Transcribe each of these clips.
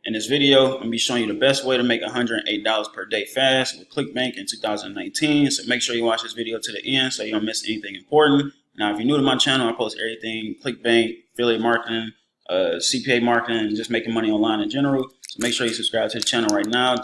In this video, I'm going to be showing you the best way to make $108 per day fast with Clickbank in 2019. So make sure you watch this video to the end so you don't miss anything important. Now, if you're new to my channel, I post everything Clickbank, affiliate marketing, CPA marketing, and just making money online in general. So make sure you subscribe to the channel right now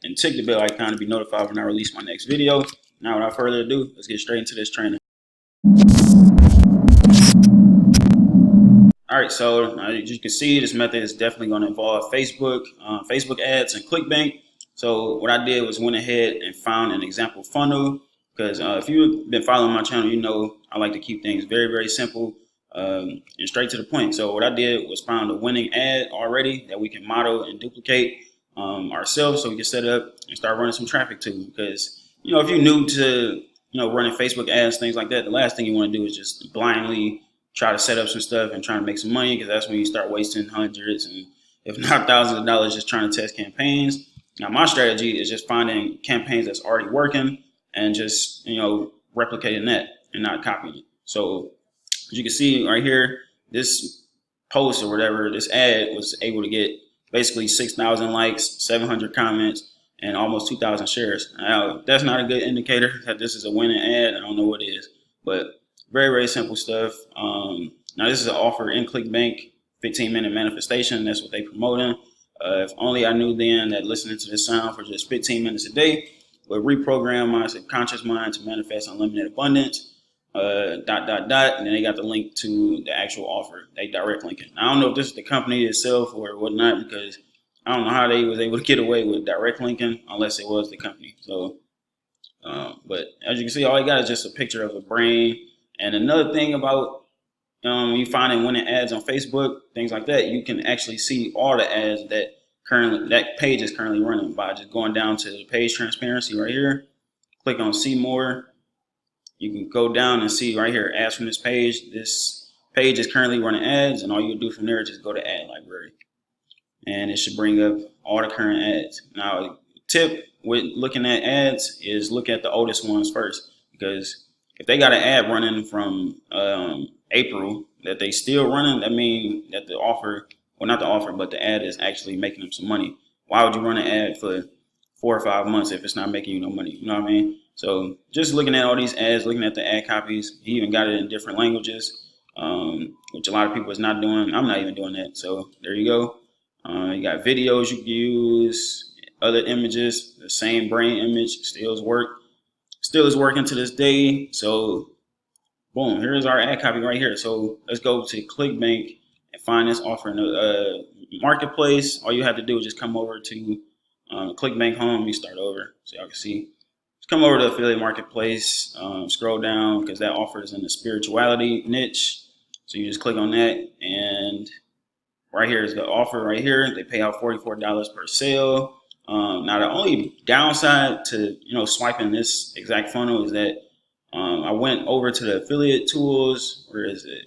and tick the bell icon to be notified when I release my next video. Now, without further ado, let's get straight into this training. All right, so as you can see, this method is definitely going to involve Facebook ads and Clickbank. So what I did was went ahead and found an example funnel because if you've been following my channel, you know I like to keep things very, very simple and straight to the point. So what I did was found a winning ad already that we can model and duplicate ourselves, so we can set up and start running some traffic to. Because if you're new to running Facebook ads, things like that, the last thing you want to do is just blindly try to set up some stuff and try to make some money, because that's when you start wasting hundreds and if not thousands of dollars just trying to test campaigns. Now, my strategy is just finding campaigns that's already working and just replicating that and not copying it. So as you can see right here, this post or whatever, this ad was able to get basically 6,000 likes, 700 comments, and almost 2,000 shares. Now, that's not a good indicator that this is a winning ad. I don't know what it is, but very, very simple stuff. Now, this is an offer in Clickbank, 15-minute manifestation. That's what they promoting. If only I knew then that listening to this sound for just 15 minutes a day would reprogram my subconscious mind to manifest unlimited abundance. And then they got the link to the actual offer. They direct link it. I don't know if this is the company itself or whatnot, because I don't know how they was able to get away with direct linking unless it was the company. So, but as you can see, all you got is just a picture of a brain. And another thing about when you find winning ads on Facebook, things like that, you can actually see all the ads that page is currently running by just going down to the page transparency right here. Click on see more. You can go down and see right here, ads from this page. This page is currently running ads, and all you do from there is just go to ad library. And it should bring up all the current ads. Now, tip with looking at ads is look at the oldest ones first, because if they got an ad running from April that they still running, that means that the offer, well, not the offer, but the ad is actually making them some money. Why would you run an ad for 4 or 5 months if it's not making you no money? You know what I mean? So just looking at all these ads, looking at the ad copies, he even got it in different languages, which a lot of people is not doing. I'm not even doing that. So there you go. You got videos you can use, other images, the same brain image still is working to this day. So boom, here's our ad copy right here. So let's go to Clickbank and find this offer in the marketplace. All you have to do is just come over to Clickbank home. You start over so y'all can see. Just come over to affiliate marketplace, scroll down because that offer is in the spirituality niche. So you just click on that, and right here is the offer right here. They pay out $44 per sale. Now, the only downside to swiping this exact funnel is that I went over to the affiliate tools. Where is it?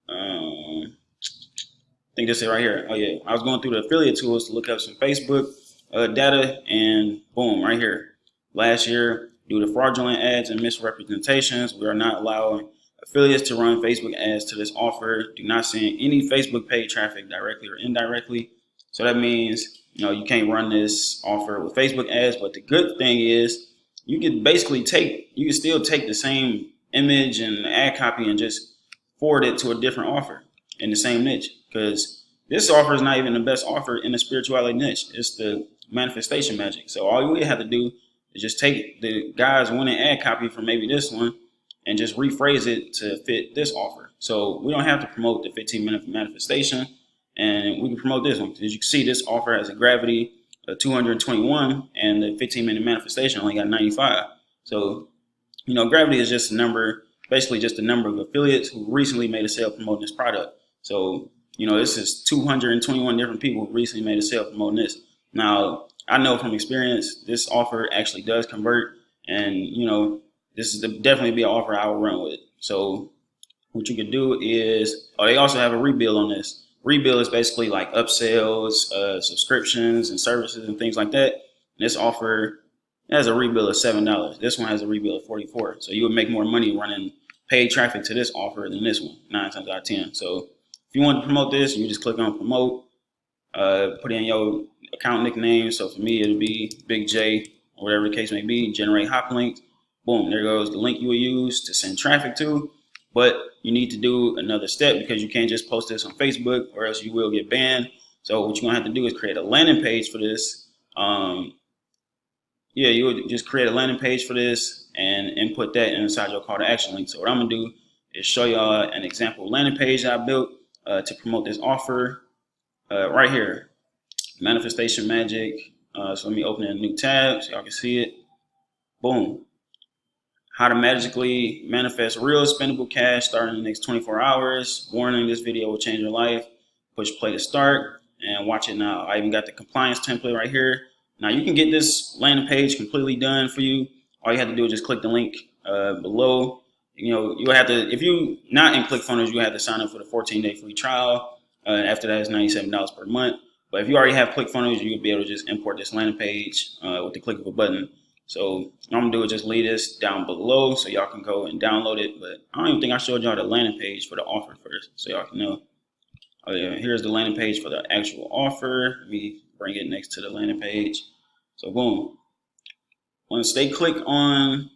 I think this is right here. Oh yeah, I was going through the affiliate tools to look up some Facebook data, and boom, right here. Last year, due to fraudulent ads and misrepresentations, we are not allowing affiliates to run Facebook ads to this offer. Do not send any Facebook paid traffic directly or indirectly. So that means you can't run this offer with Facebook ads. But the good thing is you can still take the same image and ad copy and just forward it to a different offer in the same niche, because this offer is not even the best offer in the spirituality niche. It's the manifestation magic. So all we have to do is just take the guy's winning ad copy from maybe this one and just rephrase it to fit this offer. So we don't have to promote the 15-minute manifestation, and we can promote this one. As you can see, this offer has a gravity of 221, and the 15-minute manifestation only got 95. So, gravity is just a number, basically just the number of affiliates who recently made a sale promoting this product. So, this is 221 different people who recently made a sale promoting this. Now, I know from experience, this offer actually does convert, and, this is definitely be an offer I will run with. So what you could do is, they also have a rebill on this. Rebill is basically like upsells, subscriptions and services and things like that. And this offer has a rebill of $7. This one has a rebill of $44. So you would make more money running paid traffic to this offer than this one, 9 times out of 10. So if you want to promote this, you just click on promote. Put in your account nickname. So for me, it'll be Big J, or whatever the case may be. Generate hop links. Boom, there goes the link you will use to send traffic to. But you need to do another step because you can't just post this on Facebook or else you will get banned. So what you're gonna have to do is create a landing page for this. Yeah, you would just create a landing page for this and input that inside your call to action link. So what I'm gonna do is show y'all an example landing page that I built to promote this offer right here, Manifestation Magic. So let me open a new tab so y'all can see it. Boom. How to magically manifest real spendable cash starting in the next 24 hours. Warning, this video will change your life. Push play to start and watch it now. I even got the compliance template right here. Now you can get this landing page completely done for you. All you have to do is just click the link below. You know, you have to, if you not in ClickFunnels, you have to sign up for the 14-day free trial. After that, it's $97 per month. But if you already have ClickFunnels, you'll be able to just import this landing page with the click of a button. So what I'm gonna do is just leave this down below so y'all can go and download it. But I don't even think I showed y'all the landing page for the offer first, so y'all can know. Oh yeah, here's the landing page for the actual offer. Let me bring it next to the landing page. So boom. Once they click on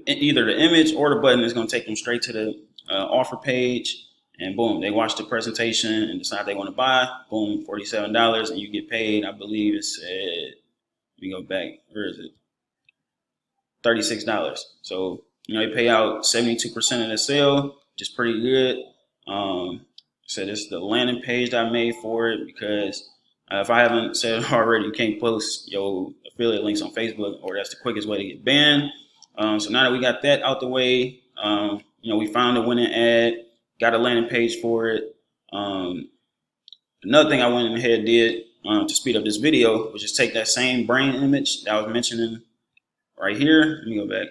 either the image or the button, it's gonna take them straight to the offer page. And boom, they watch the presentation and decide they want to buy. Boom, $47, and you get paid. I believe it said. Let me go back. Where is it? $36. So, you know, they pay out 72% of the sale, which is pretty good. So this is the landing page that I made for it because if I haven't said it already, you can't post your affiliate links on Facebook or that's the quickest way to get banned. So now that we got that out the way, you know, we found a winning ad, got a landing page for it. Another thing I went ahead and did to speed up this video was just take that same brain image that I was mentioning right here. Let me go back.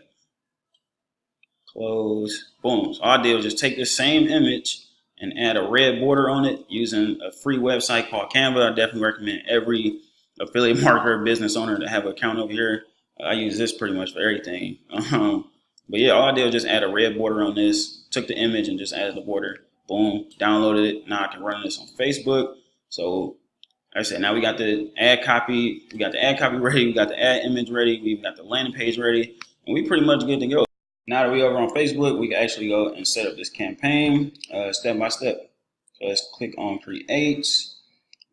Close. Boom. So all I did was just take this same image and add a red border on it using a free website called Canva. I definitely recommend every affiliate marketer, business owner to have an account over here. I use this pretty much for everything. But yeah, all I did was just add a red border on this, took the image and just added the border. Boom. Downloaded it. Now I can run this on Facebook. So like I said, now we got the ad copy. We got the ad copy ready. We got the ad image ready. We've got the landing page ready. And we pretty much good to go. Now that we're over on Facebook, we can actually go and set up this campaign step by step. So let's click on create.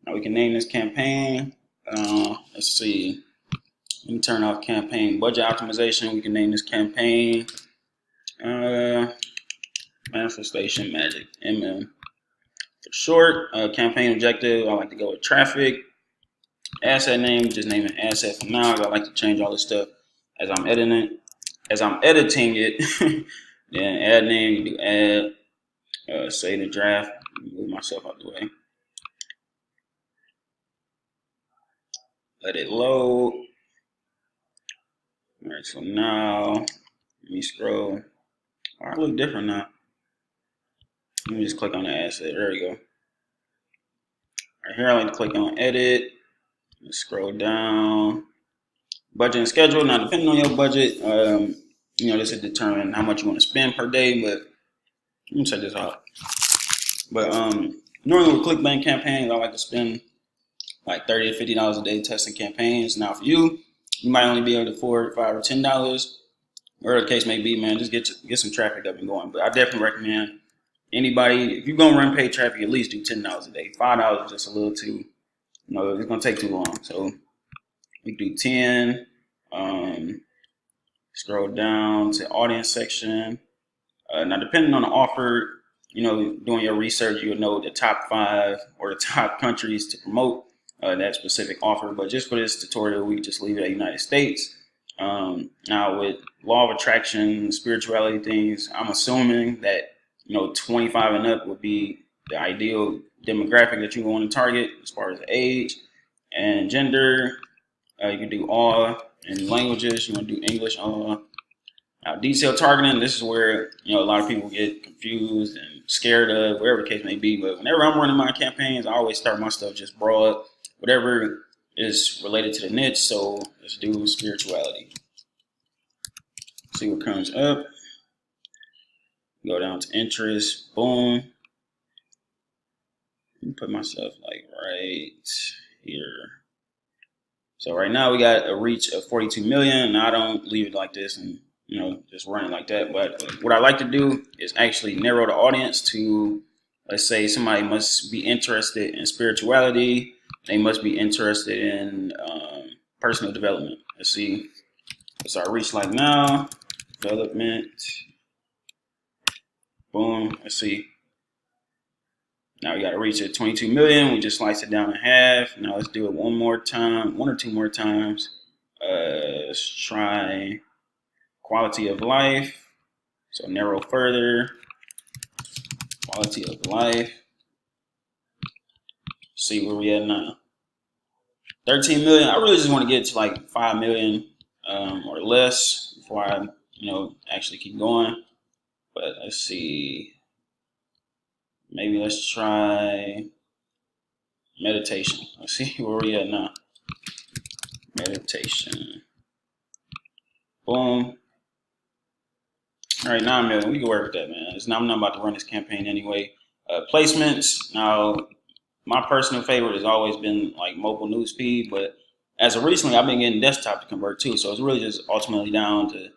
Now we can name this campaign. Let's see. Let me turn off campaign budget optimization. We can name this campaign Manifestation Magic, MM. For short, campaign objective, I like to go with traffic. Asset name, just name an asset for now. I like to change all this stuff as I'm editing it. Then ad name, you do add, say the draft. Move myself out the way. Let it load. All right, so now let me scroll. Oh, I look different now. Let me just click on the asset. There we go. Right here, I like to click on edit. Let's scroll down. Budget and schedule. Now, depending on your budget, you know, this will determine how much you want to spend per day. But let me check this out. But normally with Clickbank campaigns, I like to spend like $30 to $50 a day testing campaigns. Now, for you, you might only be able to afford $5 or $10, whatever the case may be. Man, just get some traffic up and going. But I definitely recommend anybody, if you're gonna run paid traffic, at least do $10 a day. $5 is just a little too, you know, it's gonna take too long. So we do 10. Scroll down to audience section. Now, depending on the offer, you know, doing your research, you'll know the top 5 or the top countries to promote that specific offer. But just for this tutorial, we just leave it at United States. Now, with law of attraction, spirituality things, I'm assuming that, you know, 25 and up would be the ideal demographic that you want to target as far as age and gender. You can do all in languages. You want to do English all. Now, detailed targeting, this is where, you know, a lot of people get confused and scared of, whatever the case may be. But whenever I'm running my campaigns, I always start my stuff just broad, whatever is related to the niche. So let's do spirituality. See what comes up. Go down to interest. Boom. Put myself like right here. So right now we got a reach of 42 million. Now I don't leave it like this and just run it like that. But what I like to do is actually narrow the audience to, let's say somebody must be interested in spirituality. They must be interested in personal development. Let's see. What's our reach like now? Development. Boom. Let's see. Now we got to reach at 22 million. We just sliced it down in half. Now let's do it one more time, one or two more times. Let's try quality of life. So narrow further. Quality of life. See where we at now. 13 million. I really just want to get to like 5 million or less before I, actually keep going. But let's see. Maybe let's try meditation. Let's see where we at now. Meditation. Boom. All right, 9 million. We can work with that, man. I'm not about to run this campaign anyway. Placements. Now, my personal favorite has always been like mobile newsfeed, but as of recently, I've been getting desktop to convert too. So it's really just ultimately down to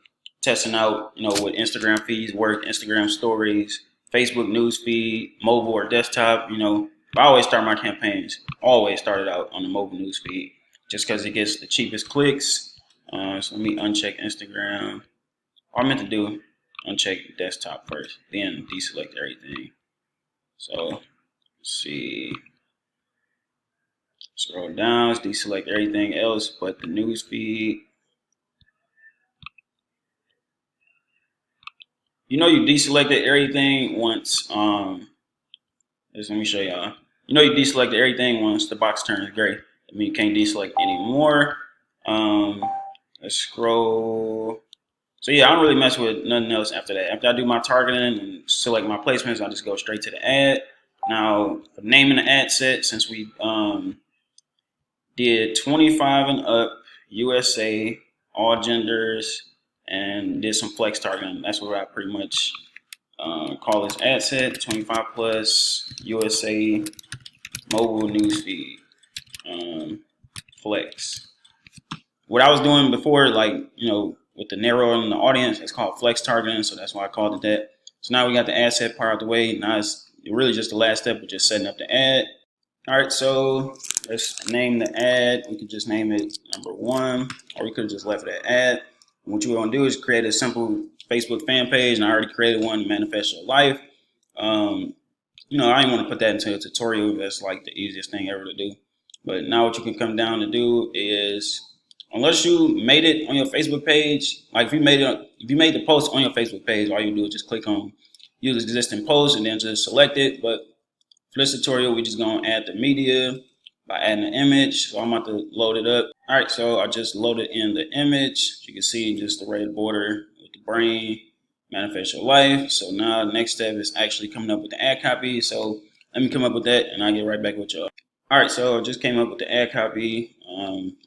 testing out, what Instagram feeds work, Instagram stories, Facebook newsfeed, mobile or desktop. I always start my campaigns. Always started out on the mobile newsfeed just because it gets the cheapest clicks. So let me uncheck Instagram. All I meant to do, uncheck desktop first, then deselect everything. So let's see. Scroll down, let's deselect everything else but the news feed. You deselected everything once. Let me show y'all. You deselected everything once the box turns gray. I mean, you can't deselect anymore. Let's scroll. So yeah, I don't really mess with nothing else after that. After I do my targeting and select my placements, I just go straight to the ad. Now, for naming the ad set, since we did 25 and up, USA, all genders, and did some flex targeting. That's what I pretty much call this ad set, 25 plus, USA, mobile newsfeed, flex. What I was doing before, with the narrowing the audience, it's called flex targeting, so that's why I called it that. So now we got the ad set part out the way. Now it's really just the last step of just setting up the ad. All right, so let's name the ad. We could just name it number 1, or we could have just left it at ad. And what you want to do is create a simple Facebook fan page, and I already created one, Manifest Your Life. I didn't want to put that into a tutorial. That's like the easiest thing ever to do. But now what you can come down to do is, unless you made it on your Facebook page, like if you made the post on your Facebook page, all you do is just click on use existing post and then just select it. But for this tutorial, we're just going to add the media by adding an image. So I'm about to load it up. All right, so I just loaded in the image. You can see just the red border with the brain, Manifest Your Life. So now the next step is actually coming up with the ad copy. So let me come up with that and I'll get right back with y'all. All right, so I just came up with the ad copy.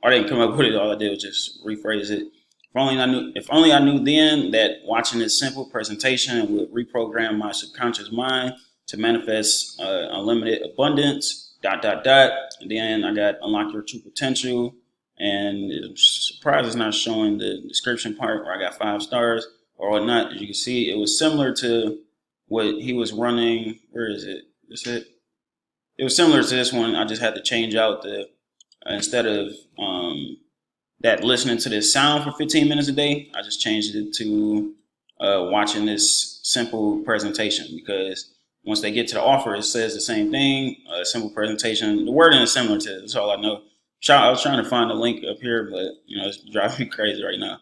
I didn't come up with it. All I did was just rephrase it. If only I knew then that watching this simple presentation would reprogram my subconscious mind to manifest unlimited abundance, ... And then I got unlock your true potential. And I'm surprised it's not showing the description part where I got 5 stars or whatnot. As you can see, it was similar to what he was running. Where is it? Is it? It was similar to this one. I just had to change out the instead of that listening to this sound for 15 minutes a day, I just changed it to watching this simple presentation, because once they get to the offer, it says the same thing, simple presentation. The wording is similar to it. That's all I know. I was trying to find the link up here, but it's driving me crazy right now.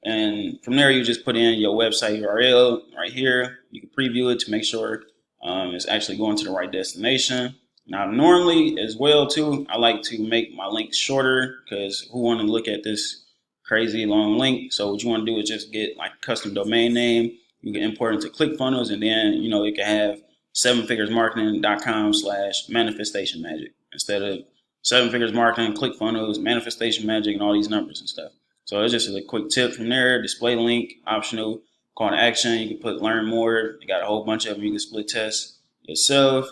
And from there, you just put in your website URL right here. You can preview it to make sure it's actually going to the right destination. Now, normally as well too, I like to make my links shorter, because who want to look at this crazy long link? So what you want to do is just get like a custom domain name. You can import it into ClickFunnels, and then it can have 7figuresmarketing.com/manifestation magic instead of 7figuresmarketing, ClickFunnels, manifestation magic, and all these numbers and stuff. So it's just a quick tip from there. Display link, optional, call to action. You can put learn more. You got a whole bunch of them. You can split test yourself.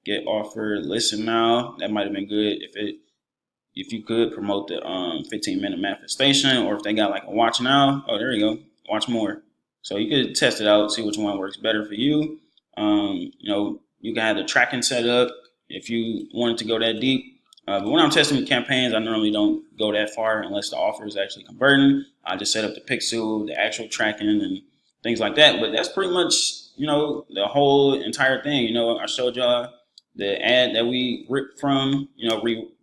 get offered, listen now. That might have been good if you could promote the 15-minute manifestation, or if they got like a watch now. Oh, there you go, watch more. So you could test it out, see which one works better for you. You can have the tracking set up if you wanted to go that deep. But when I'm testing with campaigns, I normally don't go that far unless the offer is actually converting. I just set up the pixel, the actual tracking, and things like that. But that's pretty much, the whole entire thing. I showed y'all the ad that we ripped from.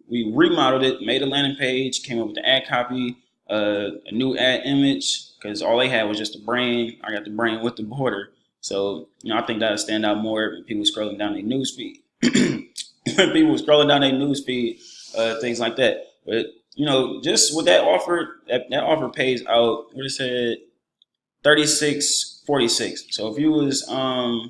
We remodeled it, made a landing page, came up with the ad copy, a new ad image, because all they had was just a brain. I got the brain with the border. So, I think that'll stand out more when people scrolling down their news feed. When people scrolling down their news feed, things like that. But, just with that offer, that offer pays out, what it said, 36.46. So if you was the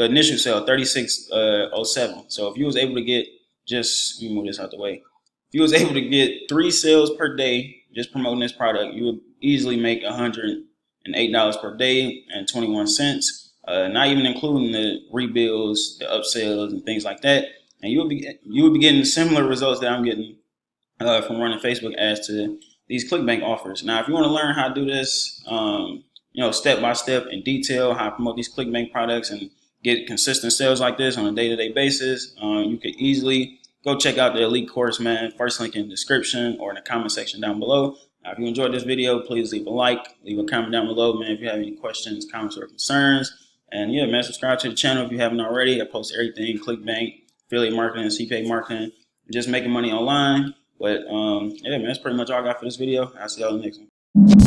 initial sale 36.07. So if you was able to get, just let me move this out the way. If you was able to get 3 sales per day just promoting this product, you would easily make $108 per day and 21 cents. Not even including the rebuilds, the upsells, and things like that. And you would be getting similar results that I'm getting from running Facebook ads to these Clickbank offers. Now, if you want to learn how to do this, step by step in detail, how to promote these Clickbank products and get consistent sales like this on a day-to-day basis, you could easily go check out the Elite course, man. First link in the description or in the comment section down below. Now, if you enjoyed this video, please leave a like, leave a comment down below, man, if you have any questions, comments, or concerns. And yeah, man, subscribe to the channel if you haven't already. I post everything: Clickbank, affiliate marketing, CPA marketing, just making money online. But yeah, man, that's pretty much all I got for this video. I'll see y'all in the next one.